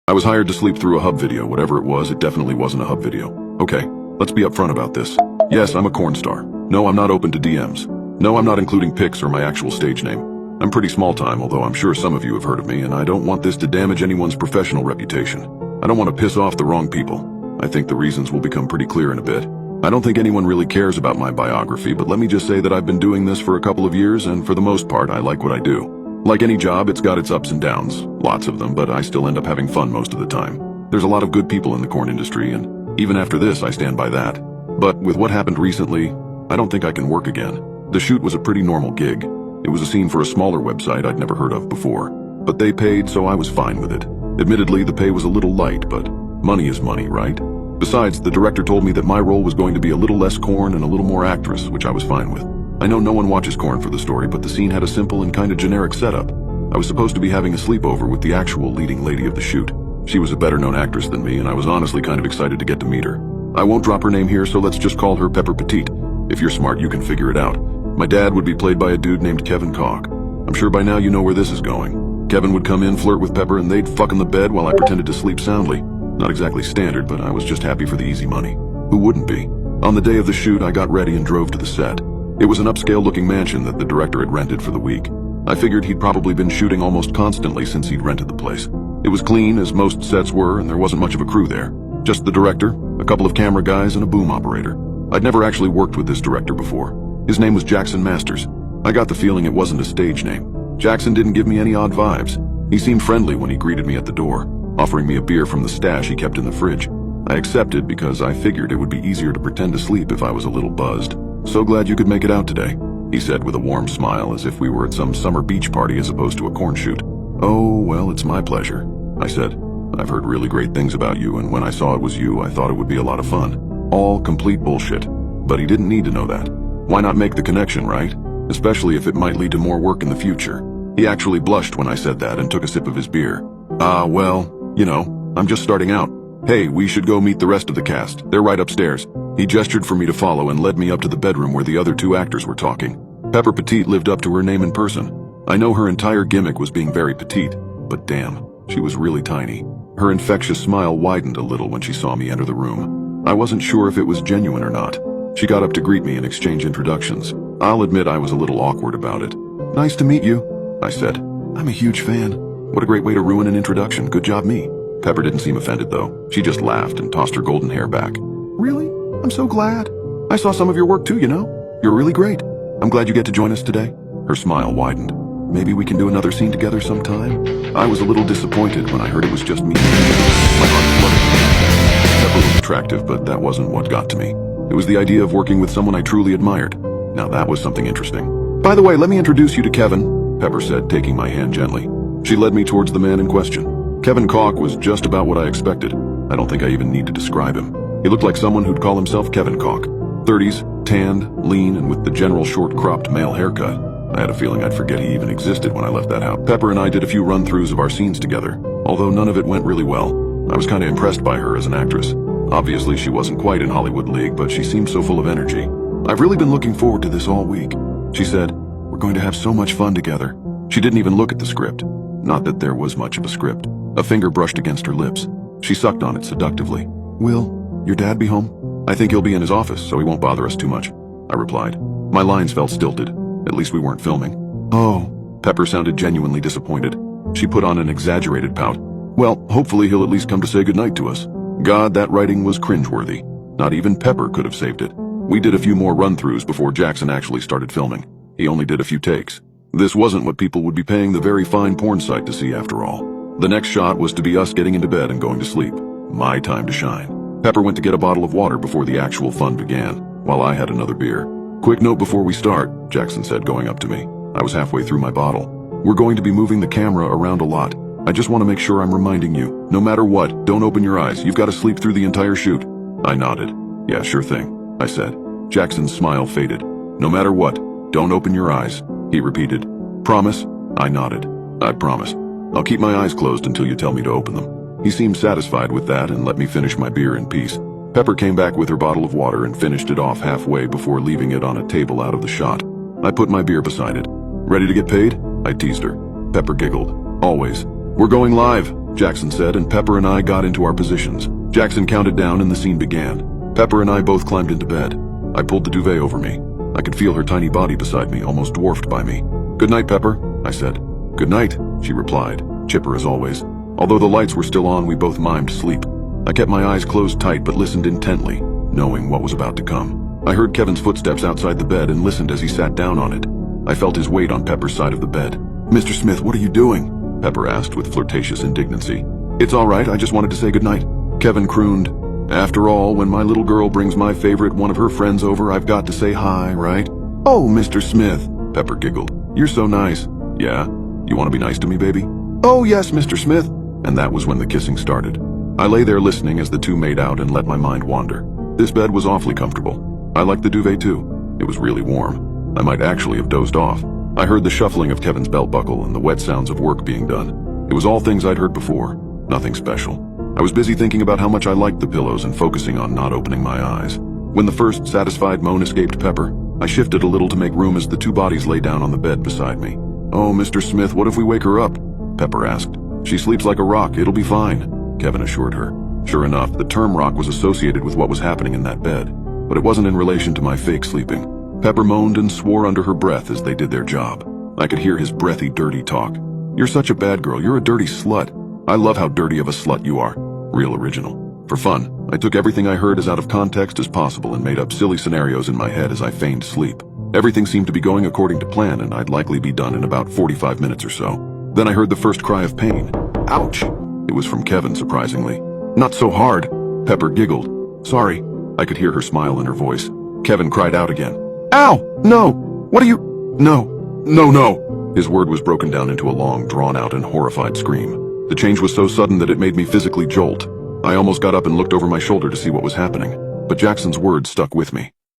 I was hired to sleep through a hub video. Whatever it was, it definitely wasn't a hub video. Okay, let's be upfront about this. Yes, I'm a corn star. No, I'm not open to DMs. No, I'm not including pics or my actual stage name. I'm pretty small time, although I'm sure some of you have heard of me, and I don't want this to damage anyone's professional reputation. I don't want to piss off the wrong people. I think the reasons will become pretty clear in a bit. I don't think anyone really cares about my biography, but let me just say that I've been doing this for a couple of years, and for the most part, I like what I do. Like any job, it's got its ups and downs, lots of them, but I still end up having fun most of the time. There's a lot of good people in the corn industry, and even after this, I stand by that. But with what happened recently, I don't think I can work again. The shoot was a pretty normal gig. It was a scene for a smaller website I'd never heard of before. But they paid, so I was fine with it. Admittedly, the pay was a little light, but money is money, right? Besides, the director told me that my role was going to be a little less corn and a little more actress, which I was fine with. I know no one watches corn for the story, but the scene had a simple and kind of generic setup. I was supposed to be having a sleepover with the actual leading lady of the shoot. She was a better-known actress than me, and I was honestly kind of excited to get to meet her. I won't drop her name here, so let's just call her Pepper Petite. If you're smart, you can figure it out. My dad would be played by a dude named Kevin Koch. I'm sure by now you know where this is going. Kevin would come in, flirt with Pepper, and they'd fuck in the bed while I pretended to sleep soundly. Not exactly standard, but I was just happy for the easy money. Who wouldn't be? On the day of the shoot, I got ready and drove to the set. It was an upscale-looking mansion that the director had rented for the week. I figured he'd probably been shooting almost constantly since he'd rented the place. It was clean, as most sets were, and there wasn't much of a crew there. Just the director, a couple of camera guys, and a boom operator. I'd never actually worked with this director before. His name was Jackson Masters. I got the feeling it wasn't a stage name. Jackson didn't give me any odd vibes. He seemed friendly when he greeted me at the door, offering me a beer from the stash he kept in the fridge. I accepted because I figured it would be easier to pretend to sleep if I was a little buzzed. "So glad you could make it out today," he said with a warm smile, as if we were at some summer beach party as opposed to a corn shoot. "Oh, well, it's my pleasure," I said. "I've heard really great things about you, and when I saw it was you, I thought it would be a lot of fun." All complete bullshit. But he didn't need to know that. Why not make the connection, right? Especially if it might lead to more work in the future. He actually blushed when I said that and took a sip of his beer. Well, you know, I'm just starting out. Hey, we should go meet the rest of the cast. They're right upstairs." He gestured for me to follow and led me up to the bedroom where the other two actors were talking. Pepper Petite lived up to her name in person. I know her entire gimmick was being very petite, but damn, she was really tiny. Her infectious smile widened a little when she saw me enter the room. I wasn't sure if it was genuine or not. She got up to greet me and exchange introductions. I'll admit I was a little awkward about it. "Nice to meet you," I said. "I'm a huge fan." What a great way to ruin an introduction. Good job, me. Pepper didn't seem offended, though. She just laughed and tossed her golden hair back. "Really? I'm so glad. I saw some of your work too, you know. You're really great. I'm glad you get to join us today." Her smile widened. "Maybe we can do another scene together sometime?" I was a little disappointed when I heard it was just me. My heart fluttered. Pepper was attractive, but that wasn't what got to me. It was the idea of working with someone I truly admired. Now that was something interesting. "By the way, let me introduce you to Kevin," Pepper said, taking my hand gently. She led me towards the man in question. Kevin Koch was just about what I expected. I don't think I even need to describe him. He looked like someone who'd call himself Kevin Koch. 30s, tanned, lean, and with the general short-cropped male haircut. I had a feeling I'd forget he even existed when I left that house. Pepper and I did a few run-throughs of our scenes together, although none of it went really well. I was kinda impressed by her as an actress. Obviously, she wasn't quite in Hollywood league, but she seemed so full of energy. "I've really been looking forward to this all week," she said. "We're going to have so much fun together." She didn't even look at the script. Not that there was much of a script. A finger brushed against her lips. She sucked on it seductively. "Will your dad be home?" "I think he'll be in his office, so he won't bother us too much," I replied. My lines felt stilted. At least we weren't filming. "Oh." Pepper sounded genuinely disappointed. She put on an exaggerated pout. "Well, hopefully he'll at least come to say goodnight to us." God, that writing was cringeworthy. Not even Pepper could have saved it. We did a few more run-throughs before Jackson actually started filming. He only did a few takes. This wasn't what people would be paying the very fine porn site to see after all. The next shot was to be us getting into bed and going to sleep. My time to shine. Pepper went to get a bottle of water before the actual fun began, while I had another beer. "Quick note before we start," Jackson said, going up to me. I was halfway through my bottle. "We're going to be moving the camera around a lot. I just want to make sure I'm reminding you, no matter what, don't open your eyes. You've got to sleep through the entire shoot." I nodded. "Yeah, sure thing," I said. Jackson's smile faded. "No matter what, don't open your eyes," he repeated. "Promise?" I nodded. "I promise. I'll keep my eyes closed until you tell me to open them." He seemed satisfied with that and let me finish my beer in peace. Pepper came back with her bottle of water and finished it off halfway before leaving it on a table out of the shot. I put my beer beside it. "Ready to get paid?" I teased her. Pepper giggled. "Always." "We're going live," Jackson said, and Pepper and I got into our positions. Jackson counted down and the scene began. Pepper and I both climbed into bed. I pulled the duvet over me. I could feel her tiny body beside me, almost dwarfed by me. "Good night, Pepper," I said. "Good night," she replied, chipper as always. Although the lights were still on, we both mimed sleep. I kept my eyes closed tight but listened intently, knowing what was about to come. I heard Kevin's footsteps outside the bed and listened as he sat down on it. I felt his weight on Pepper's side of the bed. "Mr. Smith, what are you doing?" Pepper asked with flirtatious indignancy. "It's all right, I just wanted to say goodnight." Kevin crooned. "After all, when my little girl brings my favorite one of her friends over, I've got to say hi, right?" "Oh, Mr. Smith," Pepper giggled. "You're so nice." "Yeah? You want to be nice to me, baby?" "Oh, yes, Mr. Smith." And that was when the kissing started. I lay there listening as the two made out and let my mind wander. This bed was awfully comfortable. I liked the duvet too. It was really warm. I might actually have dozed off. I heard the shuffling of Kevin's belt buckle and the wet sounds of work being done. It was all things I'd heard before, nothing special. I was busy thinking about how much I liked the pillows and focusing on not opening my eyes. When the first satisfied moan escaped Pepper, I shifted a little to make room as the two bodies lay down on the bed beside me. "Oh, Mr. Smith, what if we wake her up?" Pepper asked. "She sleeps like a rock, it'll be fine," Kevin assured her. Sure enough, the term rock was associated with what was happening in that bed, but it wasn't in relation to my fake sleeping. Pepper moaned and swore under her breath as they did their job. I could hear his breathy, dirty talk. "You're such a bad girl, you're a dirty slut. I love how dirty of a slut you are." Real original. For fun, I took everything I heard as out of context as possible and made up silly scenarios in my head as I feigned sleep. Everything seemed to be going according to plan, and I'd likely be done in about 45 minutes or so. Then I heard the first cry of pain. "Ouch!" It was from Kevin, surprisingly. "Not so hard." Pepper giggled. "Sorry." I could hear her smile in her voice. Kevin cried out again. "Ow! No! What are you— No! No, no!" His word was broken down into a long, drawn-out and horrified scream. The change was so sudden that it made me physically jolt. I almost got up and looked over my shoulder to see what was happening, but Jackson's words stuck with me.